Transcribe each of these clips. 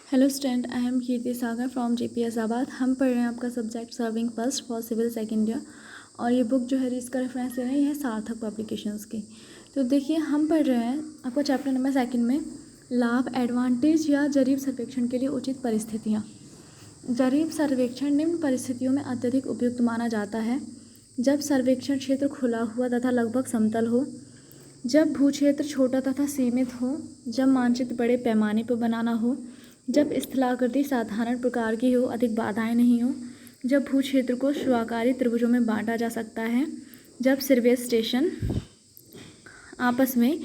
Hello student, I am Kirti Sagar from JPS आबाद। हम पढ़ रहे हैं आपका subject surveying first for civil second year, और ये बुक जो है इसका रेफरेंस ले रहे हैं ये है सार्थक पब्लिकेशंस की। तो देखिए, हम पढ़ रहे हैं आपका चैप्टर नंबर 2 में लाभ, एडवांटेज या जरीब सर्वेक्षण के लिए उचित परिस्थितियाँ। जरीब सर्वेक्षण निम्न परिस्थितियों में अत्यधिक उपयुक्त माना जाता है: जब सर्वेक्षण क्षेत्र खुला हुआ तथा लगभग समतल हो, जब भूक्षेत्र छोटा तथा सीमित हो, जब मानचित्र बड़े पैमाने पर बनाना हो, जब स्थलाकृति साधारण प्रकार की हो, अधिक बाधाएं नहीं हो, जब भूक्षेत्र को स्वीकारी त्रिभुजों में बांटा जा सकता है, जब सर्वे स्टेशन आपस में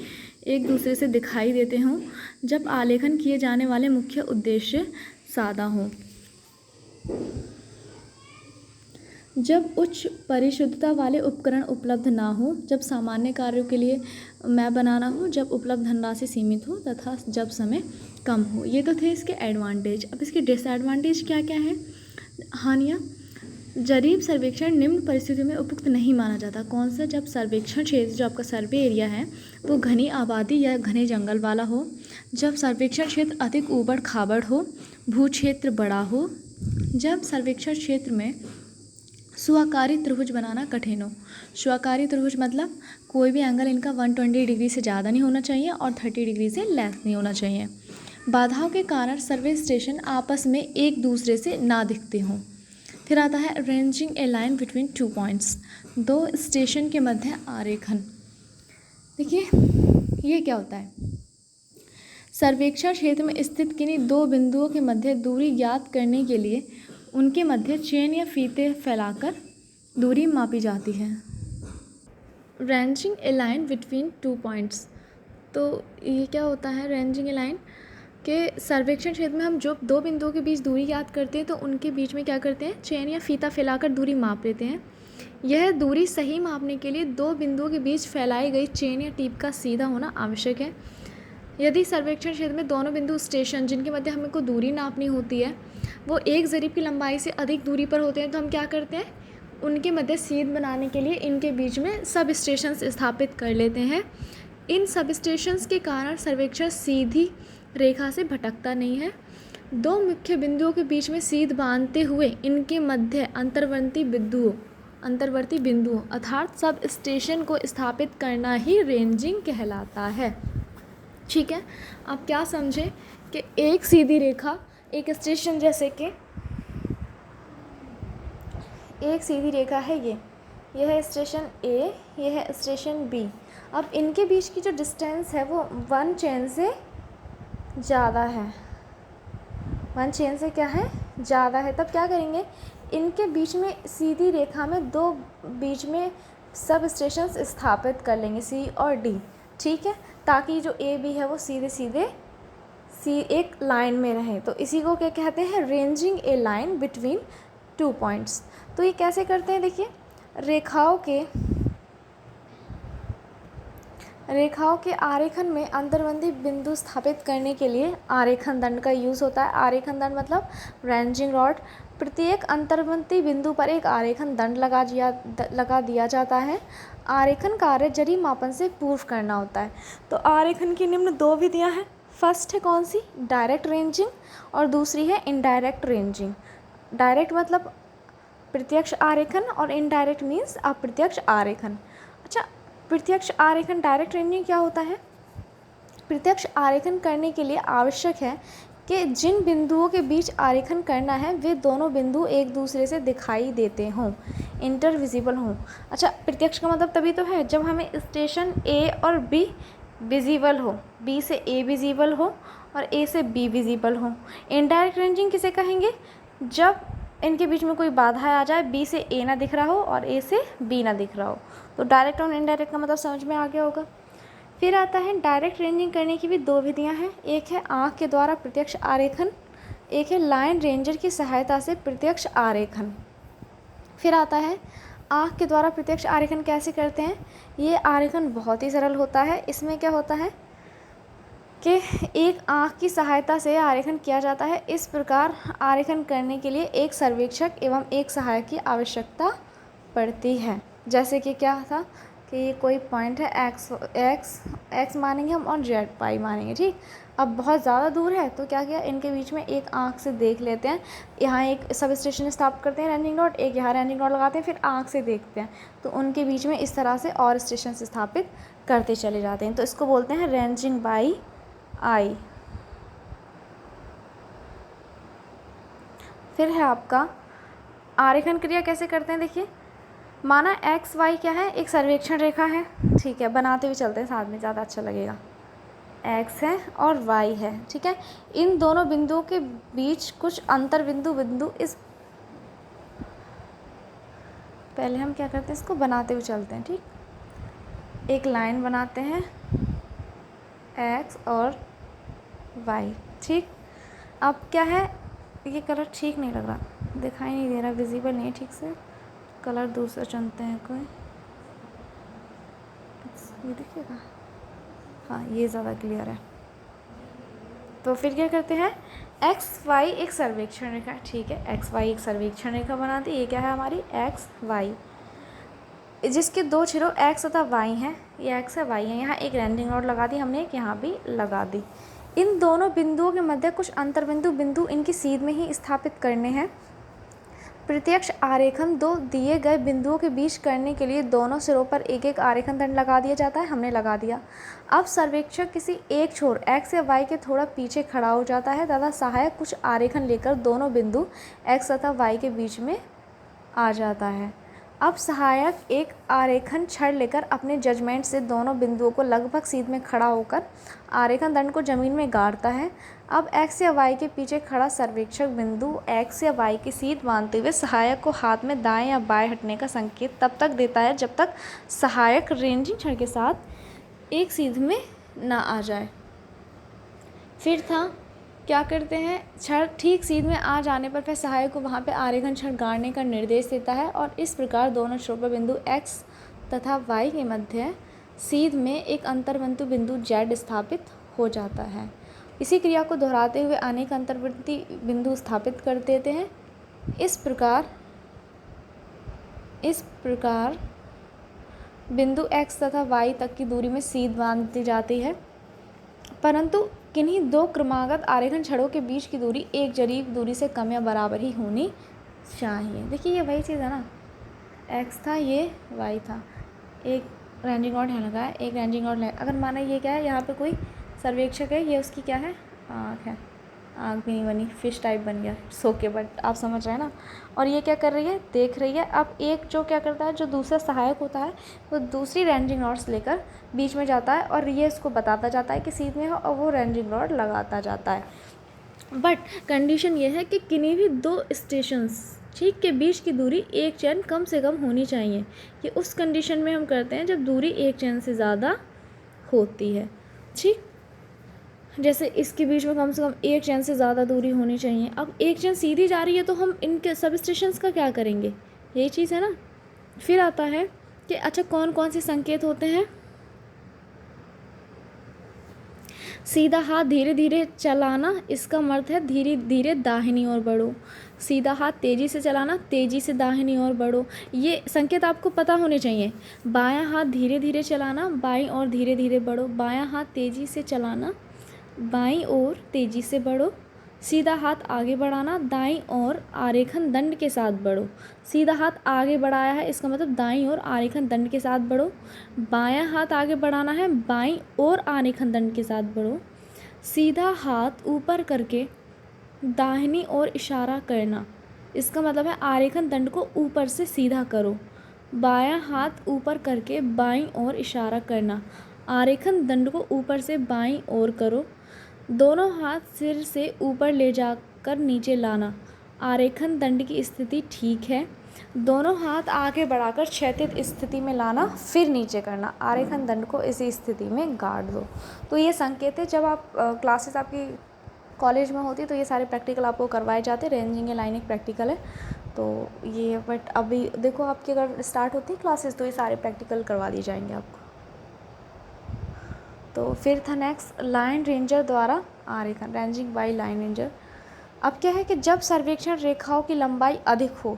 एक दूसरे से दिखाई देते हों, जब आलेखन किए जाने वाले मुख्य उद्देश्य सादा हों, जब उच्च परिशुद्धता वाले उपकरण उपलब्ध ना हो, जब सामान्य कार्यों के लिए मैप बनाना हो, जब उपलब्ध धनराशि सीमित हो तथा जब समय कम हो। ये तो थे इसके एडवांटेज। अब इसके डिसएडवांटेज क्या क्या है, हानियाँ। जरीब सर्वेक्षण निम्न परिस्थितियों में उपयुक्त नहीं माना जाता। कौन सा? जब सर्वेक्षण क्षेत्र, जो आपका सर्वे एरिया है, वो घनी आबादी या घने जंगल वाला हो, जब सर्वेक्षण क्षेत्र अधिक ऊबड़ खाबड़ हो, भू क्षेत्र बड़ा हो, जब सर्वेक्षण क्षेत्र में स्वीकारी त्रिभुज बनाना कठिन हो। स्वीकारी त्रिभुज मतलब कोई भी एंगल इनका 120 डिग्री से ज़्यादा नहीं होना चाहिए और 30 डिग्री से लेस नहीं होना चाहिए। बाधाओं के कारण सर्वे स्टेशन आपस में एक दूसरे से ना दिखते हों। फिर आता है अरेंजिंग ए लाइन बिटवीन 2 पॉइंट्स, दो स्टेशन के मध्य आरेखन। देखिए, ये क्या होता है? सर्वेक्षण क्षेत्र में स्थित किन्हीं दो बिंदुओं के मध्य दूरी ज्ञात करने के लिए उनके मध्य चेन या फीते फैलाकर दूरी मापी जाती है। रेंजिंग ए लाइन बिटवीन 2 पॉइंट्स, तो ये क्या होता है? रेंजिंग ए लाइन के सर्वेक्षण क्षेत्र में हम जो दो बिंदुओं के बीच दूरी याद करते हैं तो उनके बीच में क्या करते हैं? चेन या फीता फैलाकर दूरी माप लेते हैं। यह दूरी सही मापने के लिए दो बिंदुओं के बीच फैलाई गई चेन या टीप का सीधा होना आवश्यक है। यदि सर्वेक्षण क्षेत्र में दोनों बिंदु स्टेशन जिनके मध्य हमें को दूरी नापनी होती है वो एक जरीब की लंबाई से अधिक दूरी पर होते हैं, तो हम क्या करते हैं? उनके मध्य सीध बनाने के लिए इनके बीच में सब स्टेशंस स्थापित कर लेते हैं। इन सब स्टेशंस के कारण सर्वेक्षण सीधी रेखा से भटकता नहीं है। दो मुख्य बिंदुओं के बीच में सीध बांधते हुए इनके मध्य अंतर्वर्ती बिंदुओं अर्थात सब स्टेशन को स्थापित करना ही रेंजिंग कहलाता है। ठीक है, आप क्या समझे कि एक सीधी रेखा, एक स्टेशन, जैसे कि एक सीधी रेखा है, यह है स्टेशन ए, यह है स्टेशन बी। अब इनके बीच की जो डिस्टेंस है वो 1 चेन से ज़्यादा है। 1 चेन से क्या है? ज़्यादा है। तब क्या करेंगे? इनके बीच में सीधी रेखा में दो बीच में सब स्टेशंस स्थापित कर लेंगे, सी और डी। ठीक है, ताकि जो ए बी है वो सीधे सीधे एक लाइन में रहे। तो इसी को क्या कहते हैं? रेंजिंग ए लाइन बिटवीन 2 पॉइंट्स। तो ये कैसे करते हैं? देखिए, रेखाओं के आरेखन में अंतर्वर्ती बिंदु स्थापित करने के लिए आरेखन दंड का यूज़ होता है। आरेखन दंड मतलब रेंजिंग रॉड। प्रत्येक अंतर्वर्ती बिंदु पर एक आरेखन दंड लगा दिया जाता है। आरेखन कार्य जरीब मापन से पूर्व करना होता है। तो आरेखन की निम्न 2 विधियां हैं। फर्स्ट है कौन सी? डायरेक्ट रेंजिंग, और दूसरी है इनडायरेक्ट रेंजिंग। डायरेक्ट मतलब प्रत्यक्ष आरेखन और इनडायरेक्ट मीन्स अप्रत्यक्ष आरेखन। अच्छा, प्रत्यक्ष आरेखन, डायरेक्ट रेंजिंग क्या होता है? प्रत्यक्ष आरेखन करने के लिए आवश्यक है कि जिन बिंदुओं के बीच आरेखन करना है वे दोनों बिंदु एक दूसरे से दिखाई देते हों, इंटरविजिबल हों। अच्छा, प्रत्यक्ष का मतलब तभी तो है जब हमें स्टेशन ए और बी विजिबल हो, बी से ए विजिबल हो और ए से बी विजिबल हो। इनडायरेक्ट रेंजिंग किसे कहेंगे? जब इनके बीच में कोई बाधा आ जाए, बी से ए ना दिख रहा हो और ए से बी ना दिख रहा हो। तो डायरेक्ट और इनडायरेक्ट का मतलब समझ में आ गया होगा। फिर आता है डायरेक्ट रेंजिंग करने की भी 2 विधियां हैं। एक है आँख के द्वारा प्रत्यक्ष आरेखन, एक है लाइन रेंजर की सहायता से प्रत्यक्ष आरेखन। फिर आता है आँख के द्वारा प्रत्यक्ष आरेखन कैसे करते हैं? ये आरेखन बहुत ही सरल होता है। इसमें क्या होता है कि एक आँख की सहायता से आरेखन किया जाता है। इस प्रकार आरेखन करने के लिए एक सर्वेक्षक एवं एक सहायक की आवश्यकता पड़ती है। जैसे कि क्या था कि ये कोई पॉइंट है, एक्स मानेंगे हम और जेड पाई मानेंगे। ठीक, अब बहुत ज़्यादा दूर है तो क्या किया, इनके बीच में एक आँख से देख लेते हैं, यहाँ एक सब स्टेशन स्थापित करते हैं रेंजिंग नोड, एक यहाँ रेंजिंग नोड लगाते हैं, फिर आँख से देखते हैं तो उनके बीच में इस तरह से और स्टेशन स्थापित करते चले जाते हैं। तो इसको बोलते हैं रेंजिंग बाई आई। फिर है आपका आरेखन क्रिया कैसे करते हैं। देखिए, माना एक्स वाई क्या है, एक सर्वेक्षण रेखा है, ठीक है, बनाते हुए चलते हैं साथ में, ज़्यादा अच्छा लगेगा। एक्स है और वाई है, ठीक है, इन दोनों बिंदुओं के बीच कुछ अंतर बिंदु इस, पहले हम क्या करते हैं, इसको बनाते हुए चलते हैं, ठीक, एक लाइन बनाते हैं एक्स और वाई, ठीक। अब क्या है, ये कलर ठीक नहीं लग रहा, दिखाई नहीं दे रहा, विजिबल नहीं है ठीक से, कलर दूसरा चुनते हैं कोई, ये देखिएगा, हाँ ये ज़्यादा क्लियर है। तो फिर क्या करते हैं, एक्स वाई एक सर्वेक्षण रेखा, ठीक है, एक्स वाई एक सर्वेक्षण रेखा बनाती है, ये क्या है हमारी एक्स वाई, जिसके दो छिरो एक्स तथा वाई हैं, ये एक्स है वाई है, यहाँ एक रेंजिंग नोड लगा दी हमने, एक यहाँ भी लगा दी। इन दोनों बिंदुओं के मध्य कुछ अंतर बिंदु इनकी सीध में ही स्थापित करने हैं। प्रत्यक्ष आरेखन दो दिए गए बिंदुओं के बीच करने के लिए दोनों सिरों पर एक एक आरेखन दंड लगा दिया जाता है, हमने लगा दिया। अब सर्वेक्षक किसी एक छोर एक्स या वाई के थोड़ा पीछे खड़ा हो जाता है तथा सहायक कुछ आरेखन लेकर दोनों बिंदु एक्स तथा वाई के बीच में आ जाता है। अब सहायक एक आरेखन छड़ लेकर अपने जजमेंट से दोनों बिंदुओं को लगभग सीध में खड़ा होकर आरेखन दंड को जमीन में गाड़ता है। अब एक्स या वाई के पीछे खड़ा सर्वेक्षक बिंदु एक्स या वाई की सीध मानते हुए सहायक को हाथ में दाएं या बाएं हटने का संकेत तब तक देता है जब तक सहायक रेंजिंग छड़ के साथ एक सीध में ना आ जाए। फिर था, क्या करते हैं, छड़ ठीक सीध में आ जाने पर फिर सहायक को वहाँ पे आरेखन छड़ गाड़ने का निर्देश देता है और इस प्रकार दोनों छोर पर बिंदु x तथा y के मध्य सीध में एक अंतर्बिंदु बिंदु z स्थापित हो जाता है। इसी क्रिया को दोहराते हुए अनेक अंतर्वर्ती बिंदु स्थापित कर देते हैं। इस प्रकार बिंदु x तथा y तक की दूरी में सीध बांध दी जाती है, परंतु किन्हीं दो क्रमागत आरेखन छड़ों के बीच की दूरी एक जरीब दूरी से कम या बराबर ही होनी चाहिए। देखिए, ये वही चीज़ है ना, एक्स था, ये वाई था, एक रेंजिंग नोड यहाँ लगा है, एक रेंजिंग नोड अगर माना ये क्या है, यहाँ पे कोई सर्वेक्षक है, ये उसकी क्या है, आँख है, आँख भी नहीं बनी, फिश टाइप बन गया, सोके, बट आप समझ रहे हैं ना। और ये क्या कर रही है, देख रही है। अब एक जो क्या करता है, जो दूसरा सहायक होता है, वो दूसरी रेंजिंग नोड्स लेकर बीच में जाता है और ये इसको बताता जाता है कि सीध में हो और वो रेंजिंग नोड लगाता जाता है। बट कंडीशन ये है कि किन्हीं भी दो स्टेशंस ठीक के बीच की दूरी एक चैन कम से कम होनी चाहिए। ये उस कंडीशन में हम करते हैं जब दूरी एक चैन से ज़्यादा होती है, ठीक। जैसे इसके बीच में कम से कम एक चैन से ज़्यादा दूरी होनी चाहिए। अब एक चैन सीधी जा रही है तो हम इनके सब स्टेशंस का क्या करेंगे, यही चीज़ है ना। फिर आता है कि अच्छा कौन कौन से संकेत होते हैं। सीधा हाथ धीरे धीरे चलाना, इसका अर्थ है धीरे धीरे दाहिनी ओर बढ़ो। सीधा हाथ तेज़ी से चलाना, तेज़ी से दाहिनी ओर बढ़ो। ये संकेत आपको पता होने चाहिए। बायां हाथ धीरे धीरे चलाना, बाईं ओर धीरे धीरे बढ़ो। बायां हाथ तेज़ी से चलाना, बाईं ओर तेज़ी से बढ़ो। सीधा हाथ आगे बढ़ाना, दाईं ओर आरेखन दंड के साथ बढ़ो। सीधा हाथ आगे बढ़ाया है, इसका मतलब दाईं ओर आरेखन दंड के साथ बढ़ो। बायां हाथ आगे बढ़ाना है, बाईं ओर आरेखन दंड के साथ बढ़ो। सीधा हाथ ऊपर करके दाहिनी ओर इशारा करना, इसका मतलब है आरेखन दंड को ऊपर से सीधा करो। बायां हाथ ऊपर करके बाईं ओर इशारा करना, आरेखन दंड को ऊपर से बाईं ओर करो। दोनों हाथ सिर से ऊपर ले जाकर नीचे लाना, आरेखन दंड की स्थिति ठीक है। दोनों हाथ आगे बढ़ाकर क्षैतिज स्थिति में लाना, फिर नीचे करना, आरेखन दंड को इसी स्थिति में गाड़ दो। तो ये संकेत है, जब आप क्लासेस आपकी कॉलेज में होती तो ये सारे प्रैक्टिकल आपको करवाए जाते। रेंजिंग या लाइन एक प्रैक्टिकल है, तो ये बट अभी देखो आपकी अगर स्टार्ट होती है क्लासेस तो ये सारे प्रैक्टिकल करवा दिए जाएंगे आपको। तो फिर था नेक्स्ट, लाइन रेंजर द्वारा आरेखन, रेंजिंग बाय लाइन रेंजर। अब क्या है कि जब सर्वेक्षण रेखाओं की लंबाई अधिक हो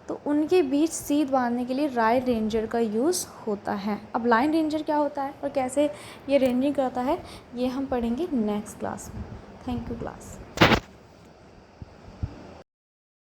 तो उनके बीच सीध बांधने के लिए लाइन रेंजर का यूज़ होता है। अब लाइन रेंजर क्या होता है और कैसे ये रेंजिंग करता है, ये हम पढ़ेंगे नेक्स्ट क्लास में। Thank you class.